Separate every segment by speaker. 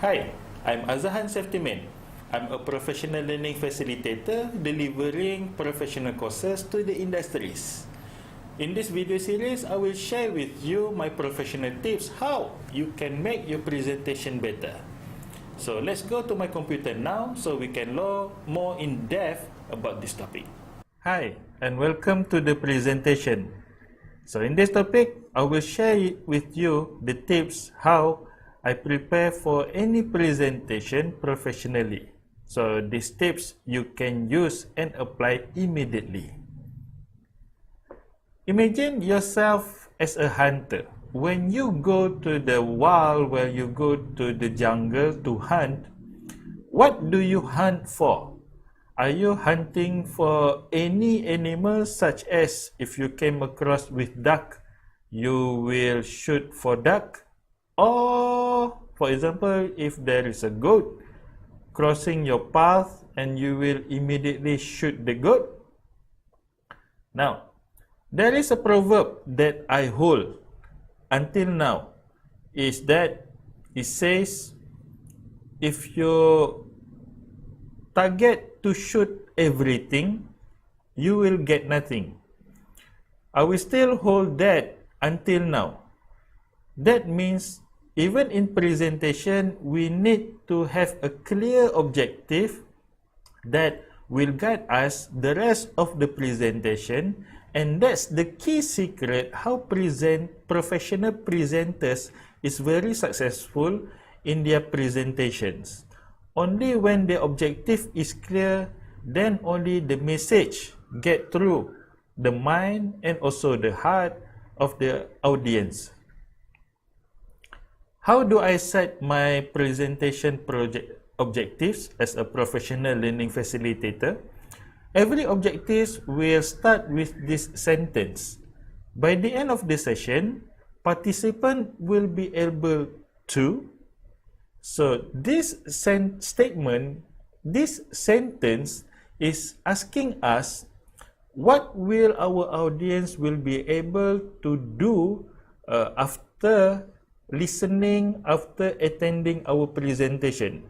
Speaker 1: Hi, I'm Azahan Safetyman. I'm a professional learning facilitator delivering professional courses to the industries. In this video series, I will share with you my professional tips how you can make your presentation better. So let's go to my computer now so we can learn more in depth about this topic. Hi, and welcome to the presentation. So in this topic, I will share with you the tips how I prepare for any presentation professionally. So these tips you can use and apply immediately. Imagine yourself as a hunter. When you go to the wild, when you go to the jungle to hunt, what do you hunt for? Are you hunting for any animal, such as if you came across with duck, you will shoot for duck? Or, for example, if there is a goat crossing your path and you will immediately shoot the goat? Now, there is a proverb that I hold until now, is that it says, if you target to shoot everything, you will get nothing. I will still hold that until now. That means even in presentation, we need to have a clear objective that will guide us the rest of the presentation, and that's the key secret how professional presenters is very successful in their presentations. Only when the objective is clear, then only the message get through the mind and also the heart of the audience. How do I set my presentation objectives as a professional learning facilitator? Every objective will start with this sentence. By the end of the session, participant will be able to. So this statement, this sentence is asking us what will our audience will be able to do after listening, after attending our presentation.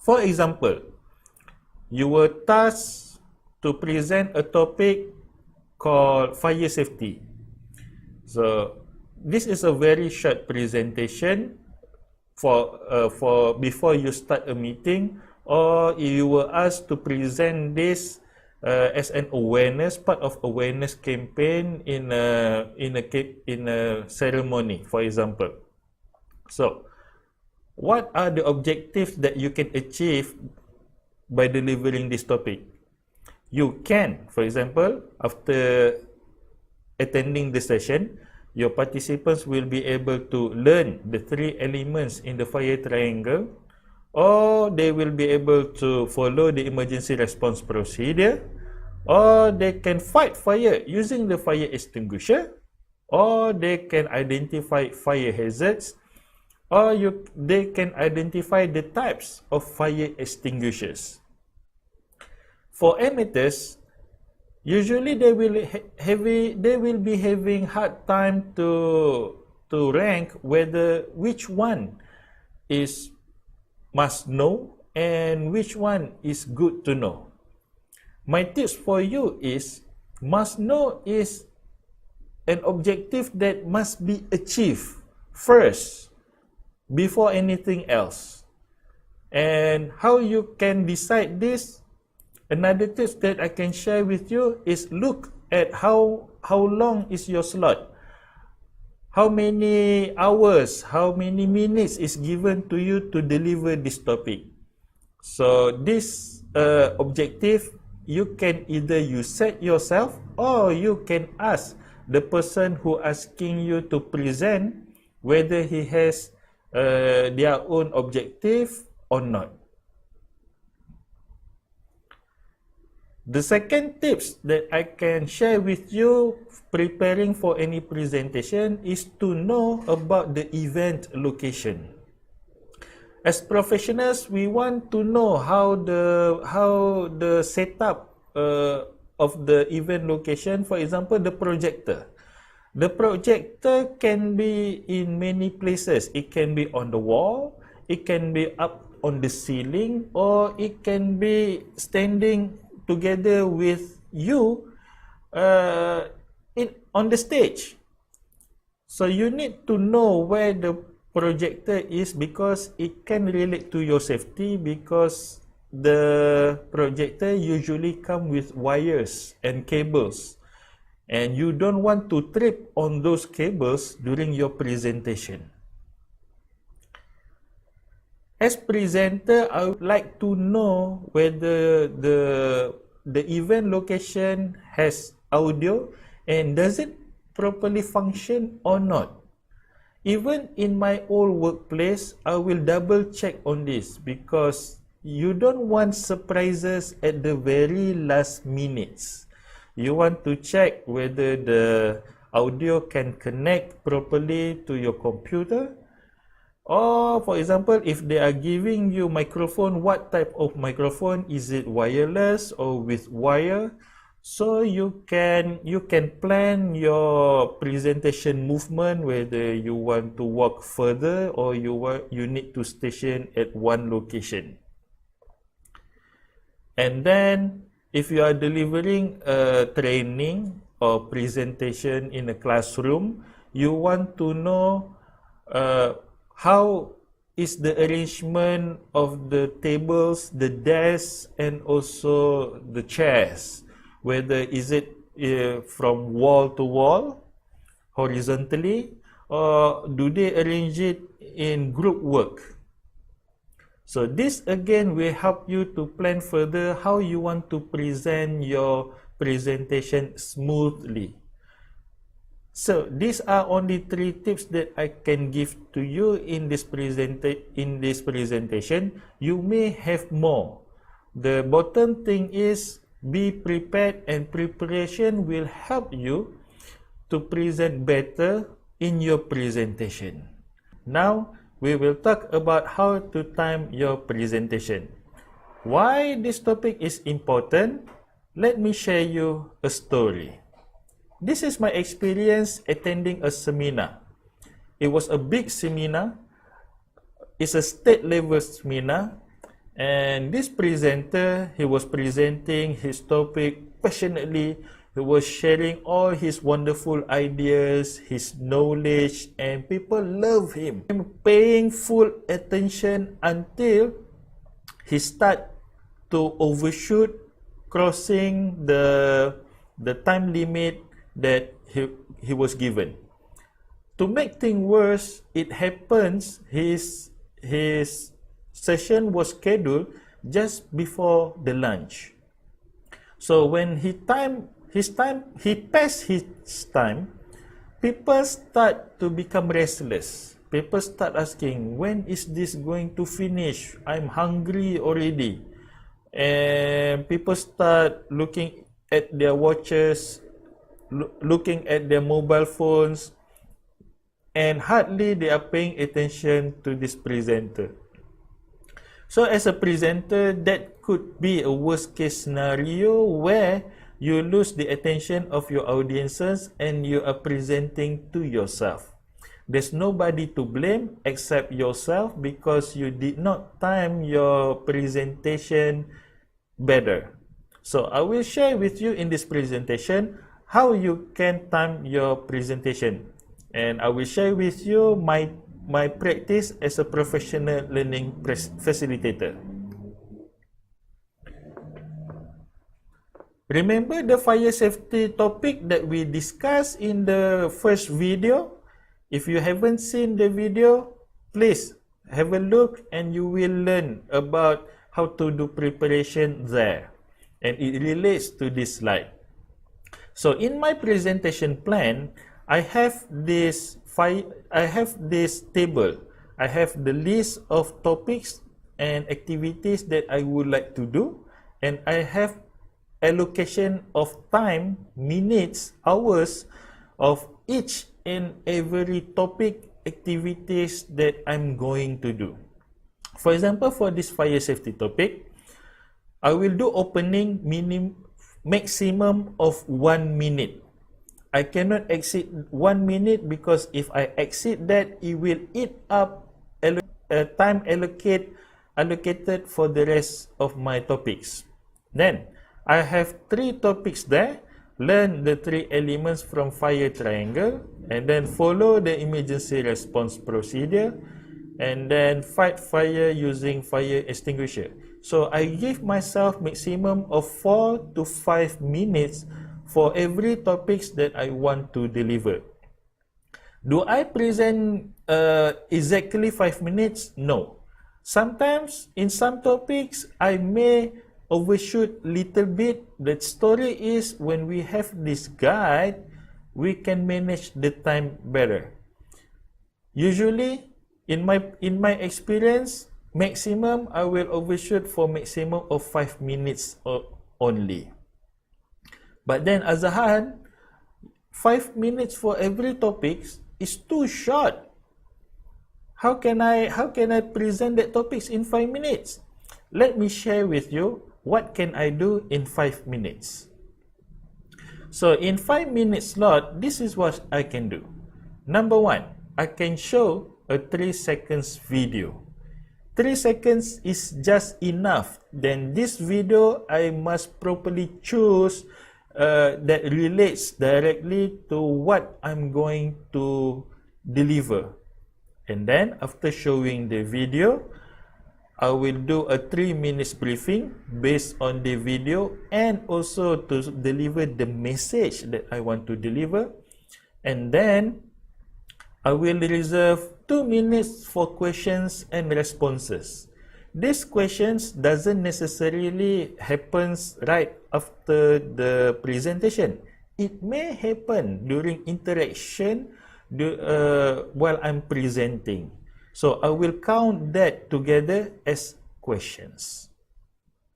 Speaker 1: For example, you were tasked to present a topic called fire safety. So this is a very short presentation for before you start a meeting, or you were asked to present this as an awareness, part of awareness campaign in a ceremony, for example. So, what are the objectives that you can achieve by delivering this topic? You can, for example, after attending the session, your participants will be able to learn the 3 elements in the fire triangle, or they will be able to follow the emergency response procedure, or they can fight fire using the fire extinguisher, or they can identify fire hazards, or they can identify the types of fire extinguishers. For amateurs, usually they will be having hard time to rank which one is must know and which one is good to know. My tips for you is, must know is an objective that must be achieved first before anything else. And how you can decide this? Another tip that I can share with you is look at how long is your slot. How many hours, how many minutes is given to you to deliver this topic. So this objective, you can either you set yourself, or you can ask the person who asking you to present whether he has their own objective or not. The second tips that I can share with you preparing for any presentation is to know about the event location. As professionals, we want to know how the setup of the event location, for example, the projector. The projector can be in many places. It can be on the wall, it can be up on the ceiling, or it can be standing together with you on the stage. So you need to know where the projector is because it can relate to your safety, because the projector usually come with wires and cables, and you don't want to trip on those cables during your presentation. As presenter, I would like to know whether the event location has audio and does it properly function or not. Even in my old workplace, I will double check on this because you don't want surprises at the very last minutes. You want to check whether the audio can connect properly to your computer. Or for example, if they are giving you microphone, what type of microphone? Is it wireless or with wire? So you can plan your presentation movement, whether you want to walk further or you need to station at one location. And then if you are delivering a training or presentation in a classroom, you want to know how is the arrangement of the tables, the desks, and also the chairs. Whether is it from wall to wall, horizontally, or do they arrange it in group work? So this again will help you to plan further how you want to present your presentation smoothly. So these are only 3 tips that I can give to you in this presentation. You may have more. The bottom thing is be prepared, and preparation will help you to present better in your presentation. Now we will talk about how to time your presentation. Why this topic is important? Let me share you a story. This is my experience attending a seminar. It was a big seminar. It's a state level seminar. And this presenter, he was presenting his topic passionately. He was sharing all his wonderful ideas, his knowledge, and people love him. Paying full attention until he started to overshoot, crossing the time limit that he was given. To make things worse, it happens his session was scheduled just before the lunch. So when he passed his time, people start to become restless. People start asking, when is this going to finish? I'm hungry already. And people start looking at their watches, looking at their mobile phones, and hardly they are paying attention to this presenter. So as a presenter, that could be a worst case scenario where you lose the attention of your audiences and you are presenting to yourself. There's nobody to blame except yourself because you did not time your presentation better. So I will share with you in this presentation how you can time your presentation, and I will share with you my practice as a professional learning facilitator. Remember the fire safety topic that we discussed in the first video? If you haven't seen the video, please have a look and you will learn about how to do preparation there. And it relates to this slide. So in my presentation plan, I have this table. I have the list of topics and activities that I would like to do, and I have allocation of time, minutes, hours of each and every topic activities that I'm going to do. For example, for this fire safety topic, I will do opening maximum of 1 minute. I cannot exceed 1 minute, because if I exceed that, it will eat up time allocated for the rest of my topics. Then I have 3 topics there. Learn the 3 elements from fire triangle, and then follow the emergency response procedure, and then fight fire using fire extinguisher. So I give myself maximum of 4 to 5 minutes for every topics that I want to deliver. Do I present exactly 5 minutes? No. Sometimes in some topics I may overshoot little bit. The story is, when we have this guide, we can manage the time better. Usually in my experience, maximum I will overshoot for maximum of 5 minutes only. But then Azhan, 5 minutes for every topic is too short. How can I present that topics in 5 minutes? Let me share with you what can I do in 5 minutes. So in 5 minutes slot, this is what I can do. Number 1, I can show a 3 seconds video. 3 seconds is just enough. Then this video, I must properly choose that relates directly to what I'm going to deliver. And then after showing the video, I will do a 3 minutes briefing based on the video, and also to deliver the message that I want to deliver. And then I will reserve 2 minutes for questions and responses. These questions doesn't necessarily happens right after the presentation. It may happen during interaction while I'm presenting. So I will count that together as questions.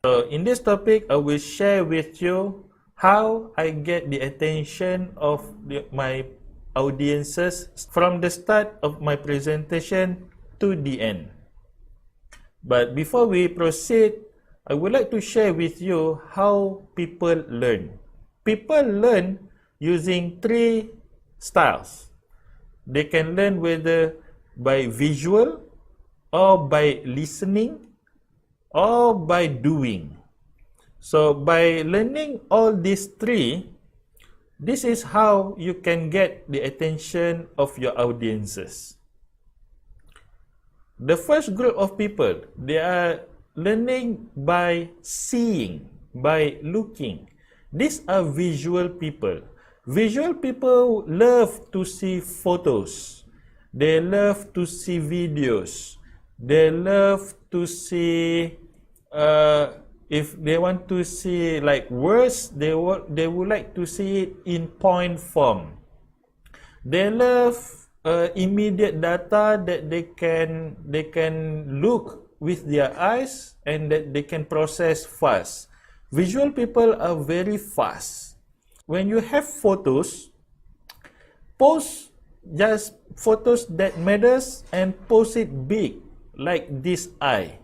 Speaker 1: So in this topic, I will share with you how I get the attention of my audiences from the start of my presentation to the end. But before we proceed, I would like to share with you how people learn. People learn using 3 styles. They can learn whether by visual, or by listening, or by doing. So by learning all these 3, this is how you can get the attention of your audiences. The first group of people, they are learning by seeing, by looking. These are visual people. Visual people love to see photos. They love to see videos. They love to see, if they want to see like words, they would like to see it in point form. They love immediate data that they can look with their eyes, and that they can process fast. Visual people are very fast. When you have photos, post just photos that matters and post it big, like this eye.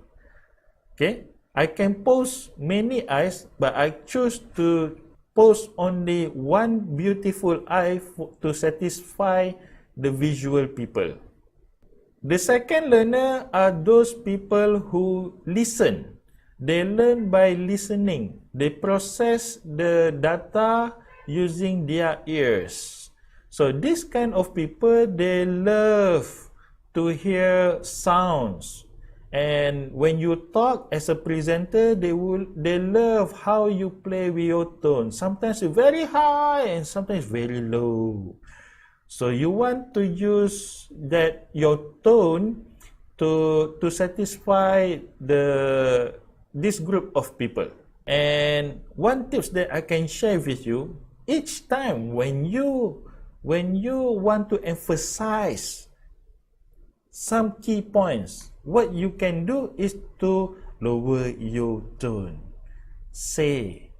Speaker 1: Okay, I can post many eyes, but I choose to post only one beautiful eye to satisfy the visual people. The second learner are those people who listen. They learn by listening. They process the data using their ears. So this kind of people, they love to hear sounds. And when you talk as a presenter, they love how you play with your tone. Sometimes very high and sometimes very low. So you want to use that your tone to satisfy this group of people. And one tips that I can share with you, each time when you want to emphasize some key points, what you can do is to lower your tone. Say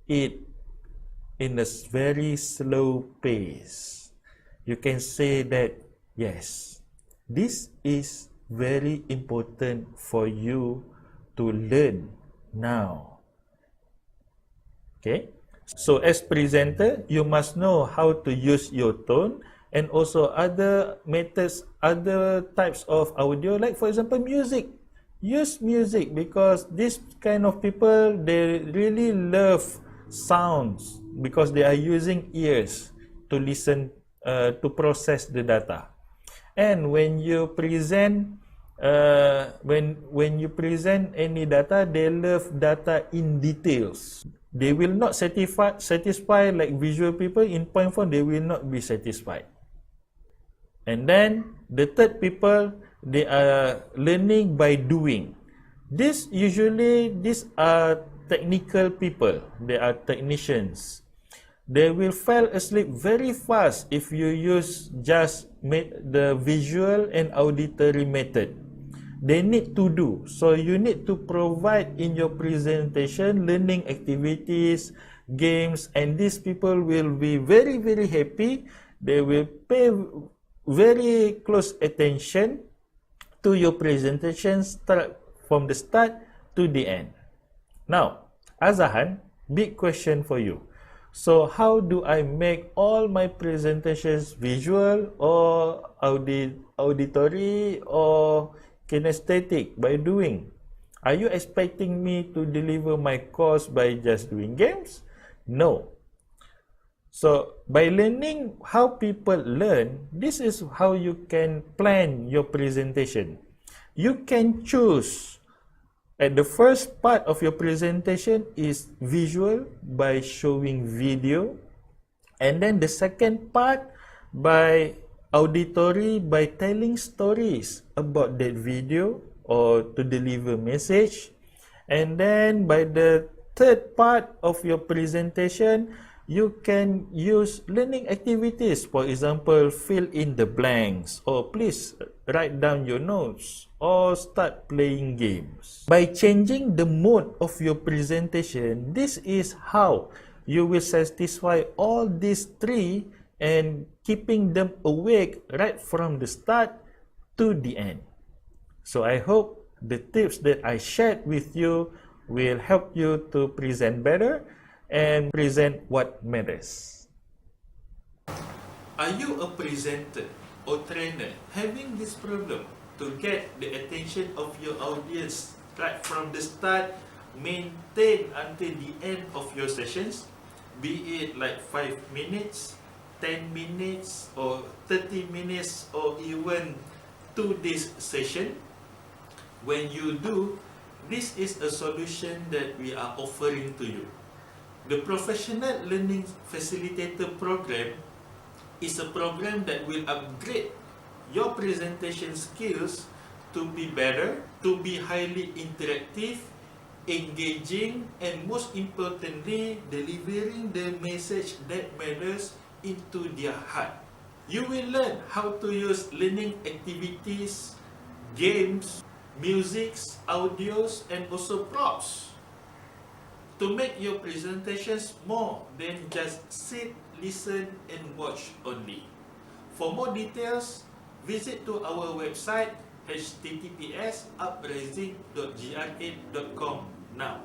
Speaker 1: it in a very slow pace. You can say that, yes, this is very important for you to learn now. Okay? So as presenter, you must know how to use your tone and also other methods, other types of audio, like for example music. Use music because this kind of people, they really love sounds because they are using ears to listen, to process the data. And when you present, when you present any data, they love data in details. They will not satisfy like visual people in point form. They will not be satisfied. And then the third people, they are learning by doing. These are technical people. They are technicians. They will fall asleep very fast if you use just the visual and auditory method. They need to do. So you need to provide in your presentation learning activities, games, and these people will be very, very happy. They will pay very close attention to your presentation from the start to the end. Now, Azahan, big question for you. So how do I make all my presentations visual or auditory or kinesthetic by doing? Are you expecting me to deliver my course by just doing games? No. So by learning how people learn, this is how you can plan your presentation. You can choose. At the first part of your presentation is visual by showing video, and then the second part by auditory by telling stories about that video or to deliver message, and then by the third part of your presentation you can use learning activities. For example, fill in the blanks, or please write down your notes, or start playing games. By changing the mode of your presentation, this is how you will satisfy all these three and keeping them awake right from the start to the end. So I hope the tips that I shared with you will help you to present better and present what matters. Are you a presenter or trainer having this problem to get the attention of your audience right from the start, maintain until the end of your sessions, be it like 5 minutes, 10 minutes, or 30 minutes, or even 2 days session? When you do, this is a solution that we are offering to you. The Professional Learning Facilitator program is a program that will upgrade your presentation skills to be better, to be highly interactive, engaging, and most importantly, delivering the message that matters into their heart. You will learn how to use learning activities, games, musics, audios, and also props to make your presentations more than just sit, listen, and watch only. For more details, visit to our website https://uprising.gr8.com now.